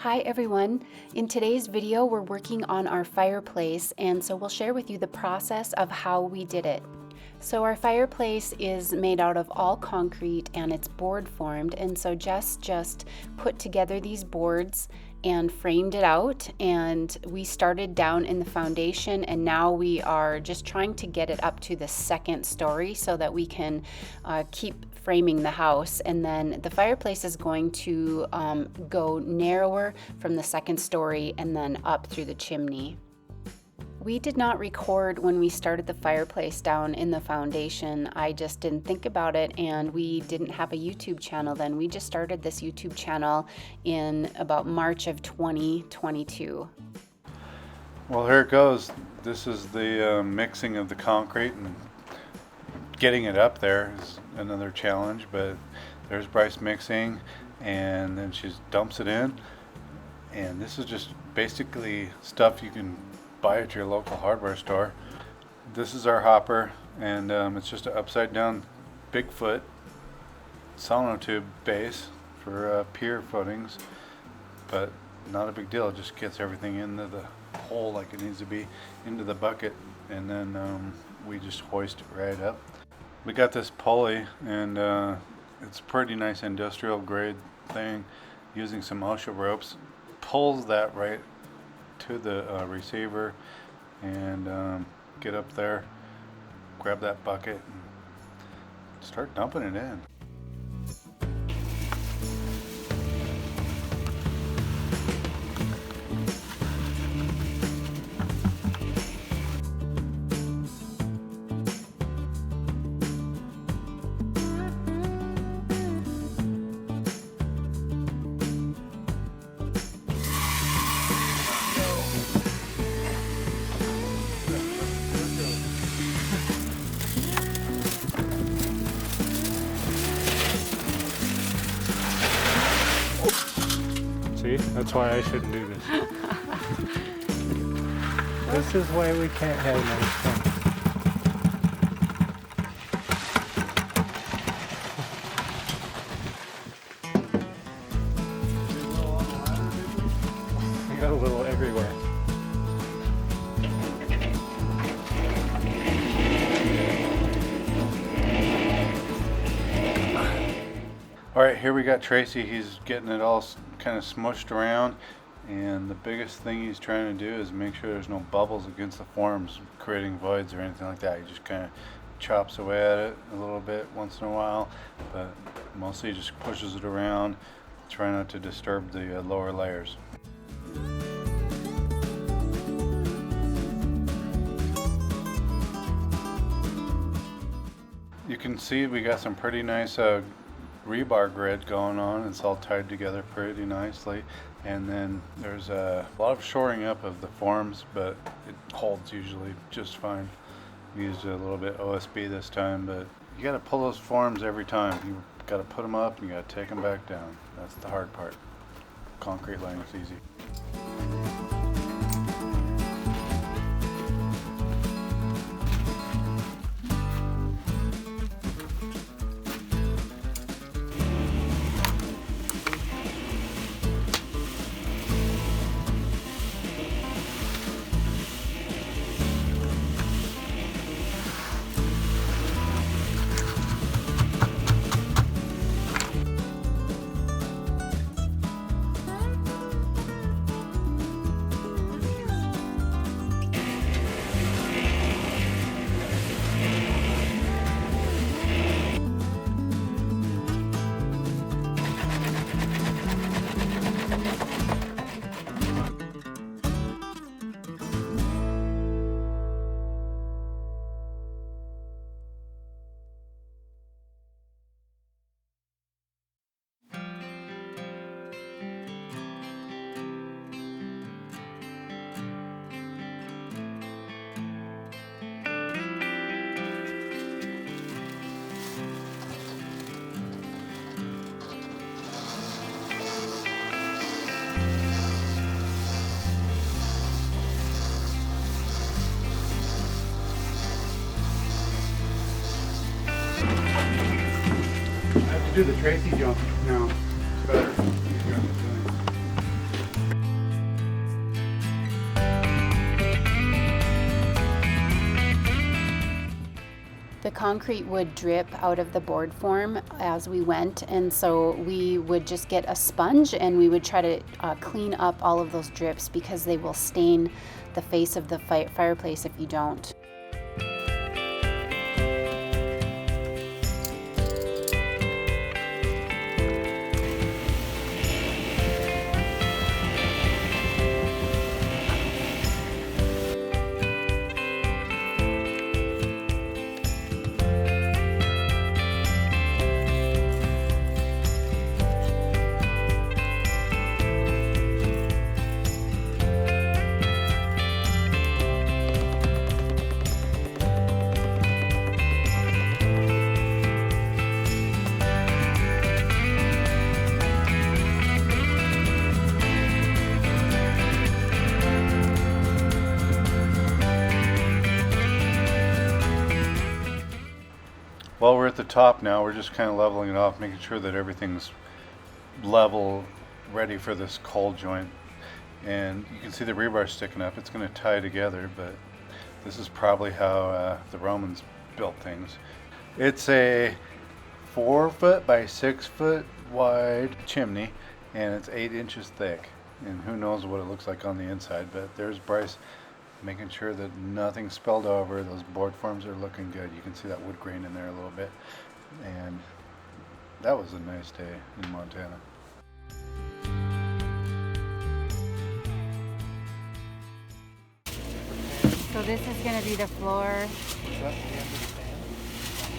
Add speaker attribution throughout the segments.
Speaker 1: Hi everyone. In today's video, we're working on our fireplace, and so we'll share with you the process of how we did it. So our fireplace is made out of all concrete and it's board formed, and so Jess just put together these boards and framed it out, and we started down in the foundation, and now we are just trying to get it up to the second story so that we can keep framing the house. And then the fireplace is going to go narrower from the second story and then up through the chimney. We did not record when we started the fireplace down in the foundation. I just didn't think about it, and we didn't have a YouTube channel then. We just started this YouTube channel in about March of 2022.
Speaker 2: Well, here it goes. This is the mixing of the concrete, and getting it up there is another challenge, but there's Bryce mixing, and then she dumps it in, and this is just basically stuff you can buy at your local hardware store. This is our hopper, and it's just an upside down Bigfoot sonotube base for pier footings, but not a big deal. It just gets everything into the hole like it needs to be, into the bucket, and then we just hoist it right up. We got this pulley, and it's a pretty nice industrial grade thing using some OSHA ropes. Pulls that right to the receiver, and get up there, grab that bucket, and start dumping it in.
Speaker 3: See, that's why I shouldn't do this. This is why we can't have nice things. I got a little everywhere.
Speaker 2: All right, here we got Tracy. He's getting it all kind of smushed around, and the biggest thing he's trying to do is make sure there's no bubbles against the forms, creating voids or anything like that. He just kind of chops away at it a little bit once in a while, but mostly just pushes it around, trying not to disturb the lower layers. You can see we got some pretty nice rebar grid going on. It's all tied together pretty nicely, and then there's a lot of shoring up of the forms, but it holds usually just fine. Used a little bit OSB this time, but you got to pull those forms every time. You got to put them up and you got to take them back down. That's the hard part. Concrete laying is easy.
Speaker 4: do the Tracy jump now. It's better.
Speaker 1: concrete would drip out of the board form as we went, and so we would just get a sponge and we would try to clean up all of those drips because they will stain the face of the fireplace if you don't.
Speaker 2: Well, we're at the top now. We're just kind of leveling it off, making sure that everything's level, ready for this cold joint. And you can see the rebar sticking up. It's going to tie together, but this is probably how the Romans built things. It's a 4-foot by 6-foot wide chimney, and it's 8 inches thick. And who knows what it looks like on the inside, but there's Bryce making sure that nothing spilled over. Those board forms are looking good. You can see that wood grain in there a little bit. And that was a nice day in Montana.
Speaker 1: So this is going to be the floor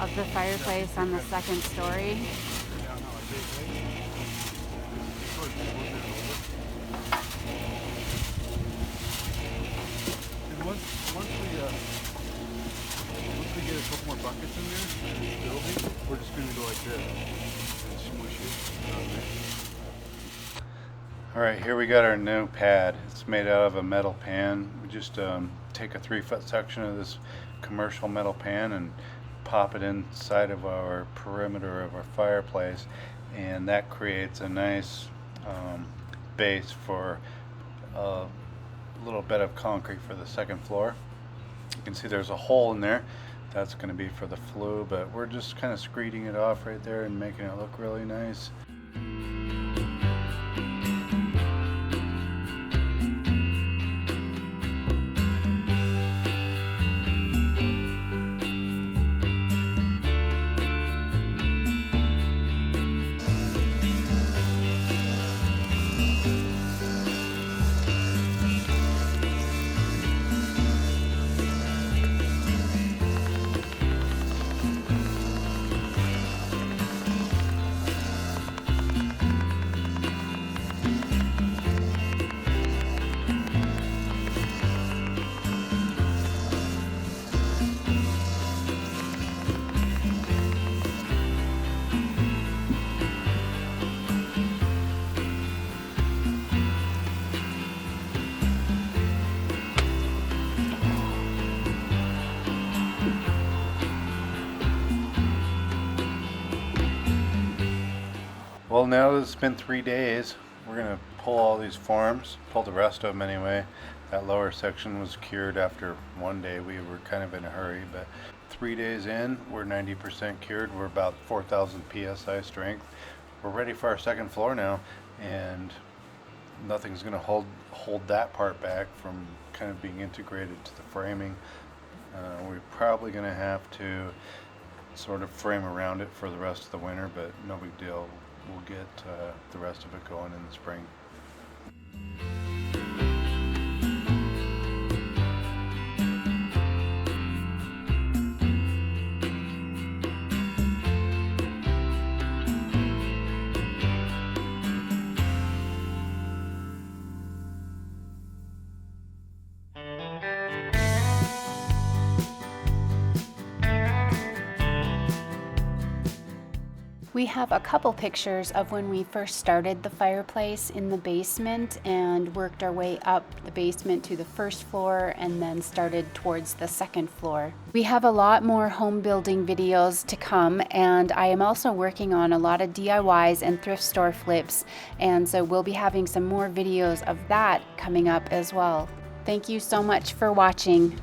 Speaker 1: of the fireplace on the second story.
Speaker 2: Once we get a couple more buckets in there and it's building, we're just going to go like this and smush it on there. All right, here we got our new pad. It's made out of a metal pan. We just take a 3-foot section of this commercial metal pan and pop it inside of our perimeter of our fireplace, and that creates a nice base for a little bit of concrete for the second floor. You can see there's a hole in there. That's going to be for the flue, but we're just kind of screeding it off right there and making it look really nice. Well, now that it's been 3 days, we're going to pull all these forms, pull the rest of them anyway. That lower section was cured after 1 day. We were kind of in a hurry, but 3 days in, we're 90% cured. We're about 4,000 PSI strength. We're ready for our second floor now, and nothing's going to hold that part back from kind of being integrated to the framing. We're probably going to have to sort of frame around it for the rest of the winter, but no big deal. We'll get the rest of it going in the spring.
Speaker 1: We have a couple pictures of when we first started the fireplace in the basement and worked our way up the basement to the first floor and then started towards the second floor. We have a lot more home building videos to come, and I am also working on a lot of DIYs and thrift store flips, and so we'll be having some more videos of that coming up as well. Thank you so much for watching.